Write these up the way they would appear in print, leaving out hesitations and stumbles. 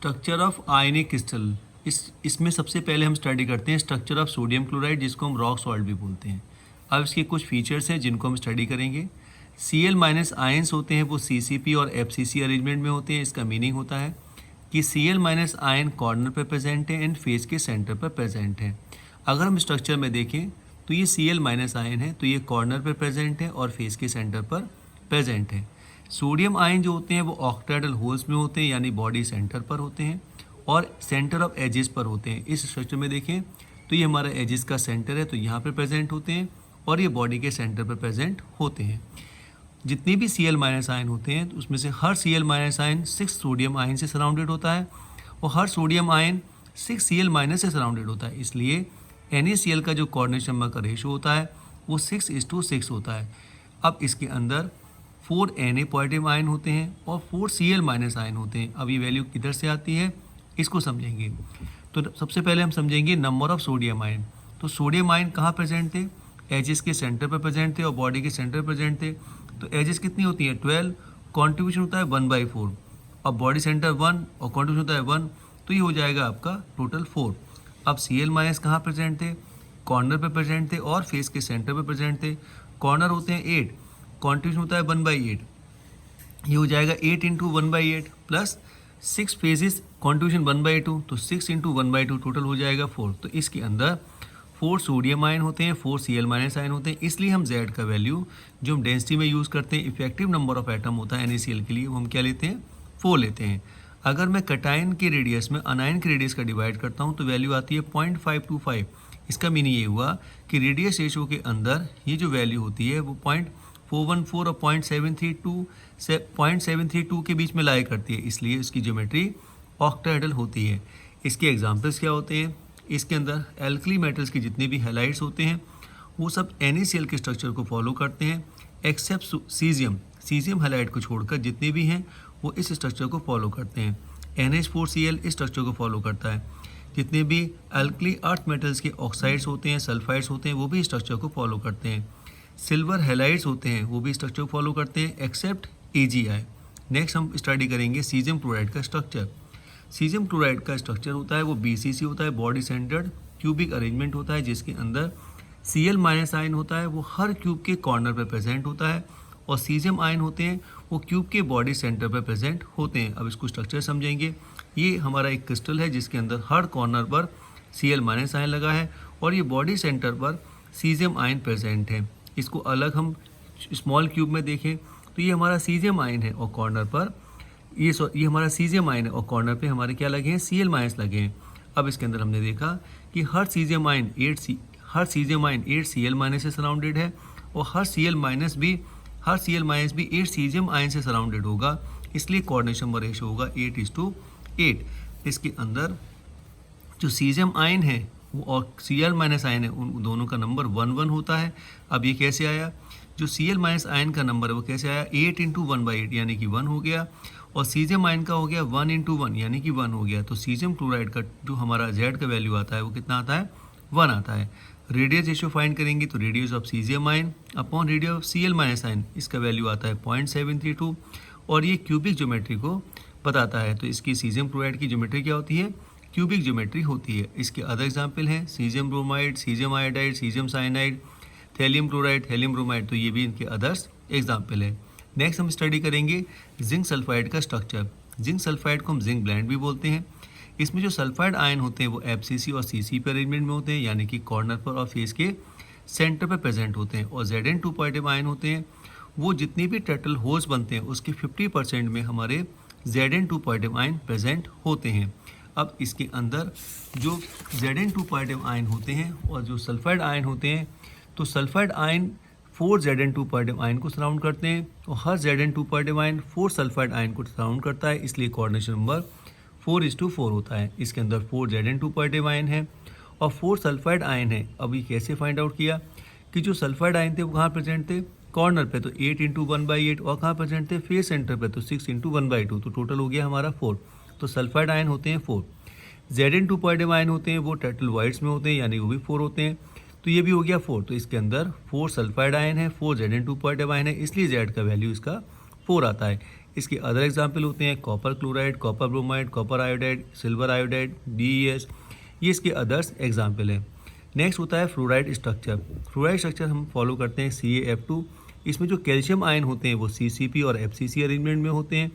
Structure of ionic crystal. इसमें सबसे पहले हम स्टडी करते हैं स्ट्रक्चर ऑफ सोडियम क्लोराइड, जिसको हम रॉक सॉल्ट भी बोलते हैं। अब इसके कुछ फीचर्स हैं जिनको हम स्टडी करेंगे। Cl माइनस आयंस होते हैं वो CCP और FCC अरेंजमेंट में होते हैं। इसका मीनिंग होता है कि Cl माइनस आयन कॉर्नर पर प्रेजेंट है एंड फेस के सेंटर पर प्रेजेंट है। अगर हम स्ट्रक्चर में देखें तो ये Cl माइनस आयन है, तो ये कॉर्नर पर प्रेजेंट है और फेस के सेंटर पर प्रेजेंट है। सोडियम आयन जो होते हैं वो ऑक्टाहेड्रल होल्स में होते हैं, यानी बॉडी सेंटर पर होते हैं और सेंटर ऑफ एजेस पर होते हैं। इस स्ट्रक्चर में देखें तो ये हमारा एजेस का सेंटर है, तो यहाँ पे प्रेजेंट होते हैं और ये बॉडी के सेंटर पर प्रेजेंट होते हैं। जितने भी Cl माइनस आयन होते हैं तो उसमें से हर Cl minus ion 6 sodium ion से सराउंडेड होता है और हर सोडियम आयन 6 Cl माइनस से सराउंडेड होता है। इसलिए NaCl का जो कोऑर्डिनेशन नंबर का रेशो होता है वो 6:6 होता है। अब इसके अंदर 4 Na पॉजिटिव आयन होते हैं और 4 Cl माइनस आयन होते हैं। अब ये वैल्यू किधर से आती है इसको समझेंगे। तो सबसे पहले हम समझेंगे नंबर ऑफ सोडियम आयन। तो सोडियम आयन कहाँ प्रेजेंट थे? एजेस के सेंटर पर प्रेजेंट थे और बॉडी के सेंटर पर प्रेजेंट थे। तो एजेस कितनी होती है 12, कॉन्ट्रीब्यूशन होता है 1/4 और बॉडी सेंटर 1 और कॉन्ट्रीब्यूशन होता है 1, तो ये हो जाएगा आपका टोटल 4। अब Cl माइनस कहाँ प्रेजेंट थे? कॉर्नर पर प्रेजेंट थे और फेस के सेंटर पर प्रेजेंट थे। कॉर्नर होते हैं 8, कॉन्ट्रीब्यूशन होता है 1/8, ये हो जाएगा 8 × 1/8 प्लस 6 फेजेस कॉन्ट्रीब्यूशन 1/2, तो 6 × 1/2 टोटल हो जाएगा 4। तो इसके अंदर 4 सोडियम आयन होते हैं, 4 Cl माइनस आयन होते हैं। इसलिए हम Z का वैल्यू जो हम डेंसिटी में यूज़ करते हैं, इफेक्टिव नंबर ऑफ एटम होता है NaCl के लिए, वो हम क्या लेते हैं 4 लेते हैं। अगर मैं कटायन के रेडियस में अनायन के रेडियस का डिवाइड करता हूँ तो वैल्यू आती है 0.525। इसका मीनिंग ये हुआ कि रेडियस रेशो के अंदर ये जो वैल्यू होती है वो 0.414 और 0.732 के बीच में लाई करती है, इसलिए इसकी ज्योमेट्री ऑक्टाहेड्रल होती है। इसके एग्जांपल्स क्या होते हैं? इसके अंदर एल्कली मेटल्स के जितने भी हैलाइड्स होते हैं वो सब NaCl के स्ट्रक्चर को फॉलो करते हैं, एक्सेप्ट सीजियम हैलाइड को छोड़कर जितने भी हैं वो इस स्ट्रक्चर को फॉलो करते हैं। NH4Cl इस स्ट्रक्चर को फॉलो करता है। जितने भी एल्कली अर्थ मेटल्स के ऑक्साइड्स होते हैं, सल्फाइड्स होते हैं, वो भी स्ट्रक्चर को फॉलो करते हैं। सिल्वर हैलाइड्स होते हैं वो भी स्ट्रक्चर को फॉलो करते हैं एक्सेप्ट AgI। नेक्स्ट हम स्टडी करेंगे सीजियम क्लोराइड का स्ट्रक्चर। सीजियम क्लोराइड का स्ट्रक्चर होता है वो BCC होता है, बॉडी सेंटर्ड क्यूबिक अरेंजमेंट होता है, जिसके अंदर Cl माइनस आयन होता है वो हर क्यूब के कॉर्नर पर प्रेजेंट होता है और सीजियम आयन होते हैं वो क्यूब के बॉडी सेंटर पर प्रेजेंट होते हैं। अब इसको स्ट्रक्चर समझेंगे। ये हमारा एक क्रिस्टल है जिसके अंदर हर कॉर्नर पर Cl माइनस आयन लगा है और ये बॉडी सेंटर पर सीजियम आयन प्रेजेंट है। इसको अलग हम स्मॉल क्यूब में देखें तो ये हमारा सीजियम आयन है और कॉर्नर पर ये हमारा सीजियम आयन है और कॉर्नर पे हमारे क्या लगे हैं Cl माइनस लगे हैं। अब इसके अंदर हमने देखा कि हर सीजियम आयन 8 Cl माइनस से सराउंडेड है और हर Cl माइनस भी 8 सीजियम आयन से सराउंडेड होगा, इसलिए कोऑर्डिनेशन नंबर रेशो होगा 8:8। इसके अंदर जो सीजियम आयन है वो और Cl माइनस आयन है उन दोनों का नंबर 1:1 होता है। अब ये कैसे आया? जो Cl माइनस आयन का नंबर है वो कैसे आया? 8 × 1/8 यानी कि 1 हो गया और सीजियम आयन का हो गया 1 × 1 यानी कि 1 हो गया। तो सीजियम क्लोराइड का जो हमारा Z का वैल्यू आता है वो कितना आता है? 1 आता है। रेडियस रेशो फाइंड करेंगे तो radius of caesium ion upon radius of Cl minus ion, इसका वैल्यू आता है 0.732 और ये क्यूबिक ज्योमेट्री को बताता है। तो इसकी सीजियम क्लोराइड की ज्योमेट्री क्या होती है? क्यूबिक ज्योमेट्री होती है। इसके अदर एग्जाम्पल हैं caesium bromide, caesium iodide, caesium cyanide, thallium chloride, thallium bromide, तो ये भी इनके अदर्स एग्जाम्पल है। नेक्स्ट हम स्टडी करेंगे जिंक सल्फाइड का स्ट्रक्चर। जिंक सल्फाइड को हम जिंक ब्लेंड भी बोलते हैं। इसमें जो सल्फाइड आयन होते हैं वो FCC और CC अरेंजमेंट में होते हैं, यानी कि कॉर्नर पर और फेस के सेंटर पर प्रेजेंट होते हैं। और Zn2 पॉजिटिव आयन होते हैं वो जितने भी टर्टल होल्स बनते हैं उसके 50% में हमारे Zn2 पॉजिटिव आयन प्रेजेंट होते हैं। अब इसके अंदर जो Zn2 पॉजिटिव आयन होते हैं और जो सल्फाइड आयन होते हैं, तो sulphide ion 4 Zn2 positive ion को सराउंड करते हैं और हर Zn2 positive ion 4 sulphide ion को सराउंड करता है, इसलिए कोऑर्डिनेशन नंबर 4:4 होता है। इसके अंदर 4 Zn2 पॉजिटिव आयन है और 4 सल्फाइड आयन है। अब ये कैसे फाइंड आउट किया कि जो सल्फाइड आयन थे वो कहाँ प्रेजेंट थे? कॉर्नर पे, तो 8 × 1/8 और कहाँ प्रेजेंट थे? फेस सेंटर पे, तो 6 × 1/2, तो टोटल हो गया हमारा 4। तो सल्फाइड आयन होते हैं 4। Zn2 पॉजिटिव आयन होते हैं वो टर्टल वाइट्स में होते हैं, यानी वो भी 4 होते हैं, तो ये भी हो गया 4। तो इसके अंदर 4 सल्फाइड आयन है, 4 Zn2 पॉजिटिव आयन है, इसलिए Z का वैल्यू इसका 4 आता है। इसके अदर एग्जाम्पल होते हैं copper chloride, copper bromide, copper iodide, silver iodide, BeS, ये इसके अदर्स एग्जाम्पल हैं। नेक्स्ट होता है फ्लोराइड स्ट्रक्चर। फ्लोराइड स्ट्रक्चर हम फॉलो करते हैं CaF2। इसमें जो कैल्शियम आयन होते हैं वो CCP और FCC अरेंजमेंट में होते हैं,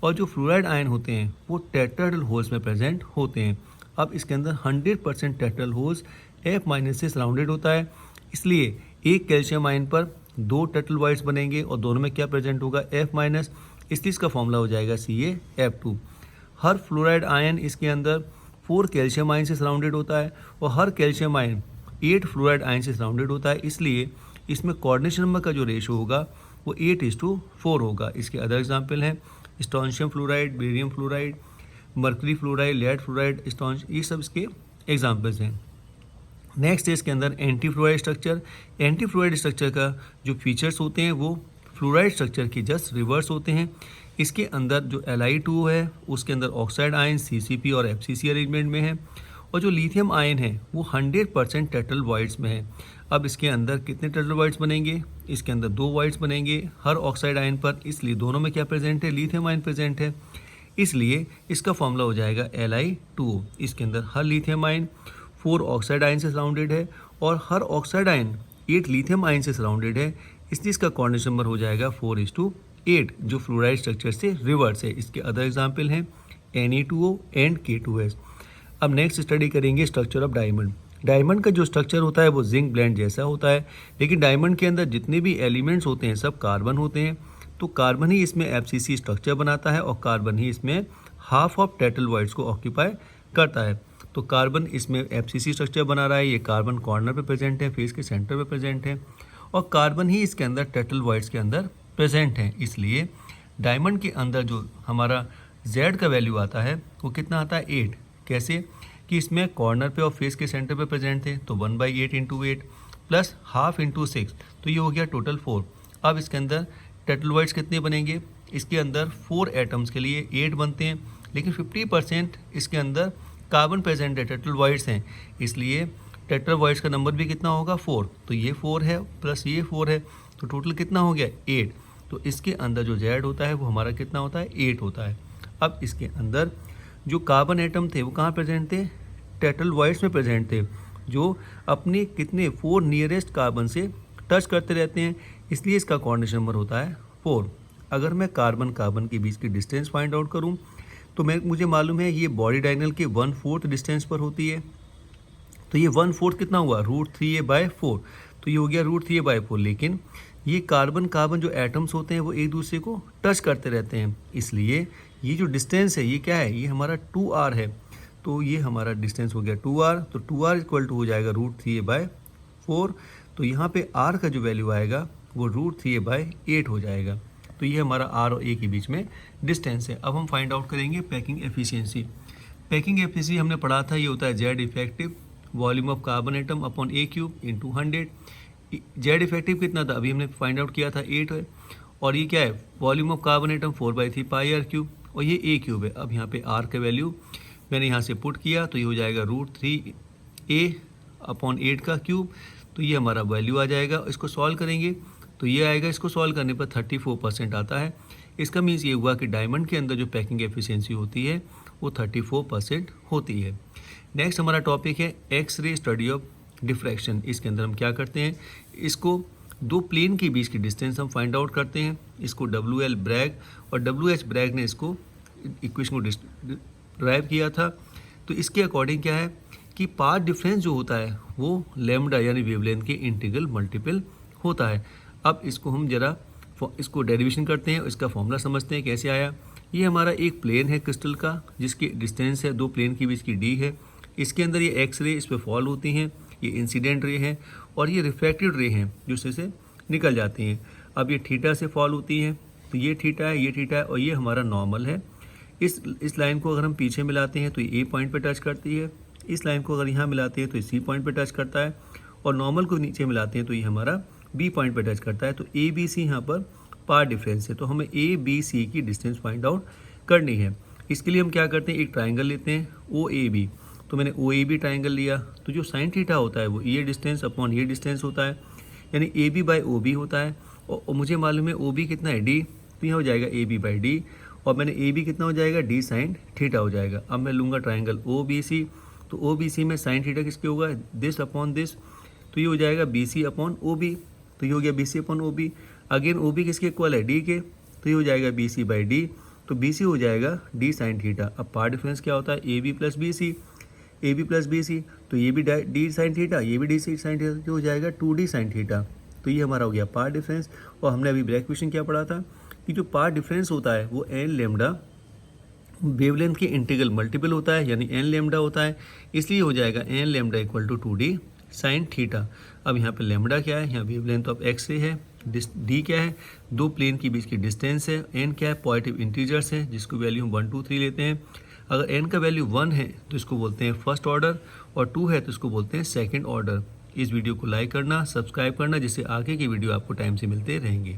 और जो फ्लोराइड आयन होते हैं वो टेट्राहेड्रल होल्स में प्रेजेंट होते हैं। अब इसके अंदर 100% टेट्राहेड्रल होल्स F- से सराउंडेड होता है, इसलिए एक कैल्शियम आयन पर 2 टेट्राहेड्रल वॉइड्स बनेंगे और दोनों में क्या प्रेजेंट होगा, F-, इसलिए इसका फॉर्मूला हो जाएगा CaF2। हर फ्लोराइड आयन इसके अंदर 4 कैल्शियम आयन से सराउंडेड होता है और हर कैल्शियम आयन 8 फ्लोराइड आयन से सराउंडेड होता है, इसलिए इसमें कोऑर्डिनेशन नंबर का जो रेशो होगा वो 8:4 होगा। इसके अदर एग्जाम्पल हैं strontium fluoride, barium fluoride, mercury fluoride, lead fluoride, स्टोंश, ये सब इसके एग्जाम्पल्स हैं। नेक्स्ट है इसके अंदर anti fluoride structure. Anti fluoride structure का जो फीचर्स होते हैं वो फ्लोराइड स्ट्रक्चर के जस्ट रिवर्स होते हैं। इसके अंदर जो Li2 है उसके अंदर ऑक्साइड आयन CCP और FCC अरेंजमेंट में है, और जो लिथियम आयन है वो 100% टेट्राहेड्रल वॉइड्स में है। अब इसके अंदर कितने टेट्राहेड्रल वॉइड्स बनेंगे, इसके अंदर 2 वॉइड्स बनेंगे हर ऑक्साइड आयन पर, इसलिए दोनों में क्या प्रेजेंट है, लिथियम आयन प्रेजेंट है, इसलिए इसका फॉर्मूला हो जाएगा Li2O। इसके अंदर हर लिथियम आयन 4 ऑक्साइड आयन से सराउंडेड है और हर ऑक्साइड आयन 8 लिथियम आयन से सराउंडेड है, इसलिए इसका कोऑर्डिनेशन नंबर हो जाएगा 4:8, जो फ्लोराइड स्ट्रक्चर से रिवर्स है। इसके अदर एग्जाम्पल हैं Na2O एंड K2S। अब नेक्स्ट स्टडी करेंगे स्ट्रक्चर ऑफ डायमंड। डायमंड का जो स्ट्रक्चर होता है वो जिंक ब्लेंड जैसा होता है, लेकिन डायमंड के अंदर जितने भी एलिमेंट्स होते हैं सब कार्बन होते हैं, तो कार्बन ही इसमें FCC स्ट्रक्चर बनाता है और कार्बन ही इसमें हाफ ऑफ टेट्राहेड्रल वॉइड्स को ऑक्यूपाई करता है। तो कार्बन इसमें FCC स्ट्रक्चर बना रहा है, ये कार्बन कॉर्नर पे प्रेजेंट है, फेस के सेंटर पे प्रेजेंट है, और कार्बन ही इसके अंदर टेट्राहेड्रल वॉइड्स के अंदर प्रेजेंट है। इसलिए डायमंड के अंदर जो हमारा Z का वैल्यू आता है वो कितना आता है, 8। कैसे कि इसमें कॉर्नर पे और फेस के सेंटर पे प्रेजेंट थे, तो 1/8 × 8 प्लस हाफ × 6, तो ये हो गया टोटल 4। अब इसके अंदर टेट्राहेड्रल वॉइड्स कितने बनेंगे, इसके अंदर 4 एटम्स के लिए 8 बनते हैं, लेकिन 50% इसके अंदर कार्बन प्रेजेंट है, टेट्राहेड्रल वॉइड्स हैं, इसलिए टेट्राहेड्रल वॉइड्स का नंबर भी कितना होगा, 4। तो ये 4 है प्लस ये 4 है, तो टोटल कितना हो गया, 8। तो इसके अंदर जो Z होता है वो हमारा कितना होता है, 8 होता है। अब इसके अंदर जो कार्बन एटम थे वो कहाँ प्रेजेंट थे, टेट्राहेड्रल वॉइड्स में प्रेजेंट थे, जो अपने कितने 4 नियरेस्ट कार्बन से टच करते रहते हैं, इसलिए इसका कोऑर्डिनेशन नंबर होता है 4। अगर मैं कार्बन कार्बन के बीच की डिस्टेंस फाइंड आउट करूं तो मुझे मालूम है ये बॉडी डायगोनल के 1/4 डिस्टेंस पर होती है, तो ये 1/4 कितना हुआ, √3a/4, तो ये हो गया √3a/4। लेकिन ये कार्बन कार्बन जो एटम्स होते हैं वो एक दूसरे को टच करते रहते हैं, इसलिए ये जो डिस्टेंस है ये क्या है, ये हमारा 2r है, तो ये हमारा डिस्टेंस हो गया 2r, तो 2r इक्वल टू हो जाएगा √3a/4, तो यहाँ पे r का जो वैल्यू आएगा वो √3a/8 हो जाएगा। तो ये हमारा r और a के बीच में डिस्टेंस है। अब हम फाइंड आउट करेंगे पैकिंग एफिशिएंसी। पैकिंग एफिशिएंसी हमने पढ़ा था, ये होता है Z effective volume of carbon atom upon A³ × 100। Z effective कितना था, अभी हमने फाइंड आउट किया था 8 है, और ये क्या है, volume of carbon atom 4/3 πr³, और ये A³ है। अब यहाँ पे r का वैल्यू मैंने यहाँ से पुट किया, तो ये हो जाएगा √3a/8 का क्यूब, तो ये हमारा वैल्यू आ जाएगा। इसको सॉल्व करेंगे तो ये आएगा, इसको सॉल्व करने पर 34% आता है। इसका मीन्स ये हुआ कि डायमंड के अंदर जो पैकिंग एफिशिएंसी होती है वो 34% होती है। नेक्स्ट हमारा टॉपिक है एक्स-रे स्टडी ऑफ डिफ्रैक्शन। इसके अंदर हम क्या करते हैं, इसको 2 प्लेन के बीच की डिस्टेंस हम फाइंड आउट करते हैं। इसको WL ब्रैग और WH ब्रैग ने इसको इक्वेशन को ड्राइव किया था। तो इसके अकॉर्डिंग क्या है कि पाथ डिफरेंस जो होता है वो लैम्डा यानी वेवलेंथ के इंटीग्रल मल्टीपल होता है। अब इसको हम जरा इसको डेरिवेशन करते हैं, इसका फॉर्मूला समझते हैं कैसे आया। ये हमारा एक प्लेन है क्रिस्टल का जिसकी डिस्टेंस है 2 प्लेन के बीच की d है। इसके अंदर ये एक्स रे इस पर फॉल होती हैं, ये इंसिडेंट रे हैं और ये रिफ्रैक्टेड रे हैं जो इससे निकल जाती हैं। अब ये थीटा से फॉल होती हैं, तो ये थीटा है, ये थीटा है और ये हमारा नॉर्मल है। इस लाइन को अगर हम पीछे मिलाते हैं तो ये A पॉइंट पे टच करती है, इस लाइन को अगर यहाँ मिलाते हैं तो ये C पॉइंट पे टच करता है, और नॉर्मल को नीचे मिलाते हैं तो ये हमारा B पॉइंट पे टच करता है। तो ABC यहाँ पर पाथ डिफरेंस है, तो हमें ABC की डिस्टेंस फाइंड आउट करनी है। इसके लिए हम क्या करते हैं, एक ट्राइंगल लेते हैं OAB। तो मैंने OAB ट्राइंगल लिया, तो जो साइन थीटा होता है वो ये डिस्टेंस अपॉन ये डिस्टेंस होता है, यानी AB/OB होता है। और मुझे मालूम है OB कितना है D, तो यहाँ हो जाएगा ए बी बाई डी, और मैंने ए बी कितना हो जाएगा, डी साइन थीटा हो जाएगा। अब मैं लूँगा ट्राइंगल ओ बी सी, तो ओ बी सी में साइन थीटा किसके होगा, दिस अपॉन दिस, तो ये हो जाएगा B C upon O B, तो ये हो गया B C upon O B. Again O B किसके इक्वल है, डी के, तो ये हो जाएगा बी सी बाई डी, तो बी सी हो जाएगा डी साइन थीटा। अब पार्ट डिफरेंस क्या होता है, A B plus B C, A B plus B C, तो ये भी डी साइन थीटा, ये भी डी साइन थीटा, तो हो जाएगा 2d साइन थीटा। तो ये हमारा हो गया पार्ट डिफरेंस। और हमने अभी ब्रेक क्वेश्चन क्या पढ़ा था कि जो पार्ट डिफरेंस होता है वो एन लेमडा वेवलेंथ के इंटीग्रल मल्टीपल होता है, यानी एन लेमडा होता है, इसलिए हो जाएगा N lambda equal to 2d sine theta. अब यहाँ पे लेमडा क्या है, यहाँ वेवलेंथ ऑफ एक्स रे है, डी क्या है, दो प्लेन के बीच की डिस्टेंस है, एन क्या है, पॉजिटिव इंटीजर्स है जिसको वैल्यू हम 1 2 3 लेते हैं। अगर एन का वैल्यू 1 है तो इसको बोलते हैं फर्स्ट ऑर्डर, और 2 है तो इसको बोलते हैं सेकंड ऑर्डर। इस वीडियो को लाइक करना, सब्सक्राइब करना, जिससे आगे की वीडियो आपको टाइम से मिलते रहेंगे।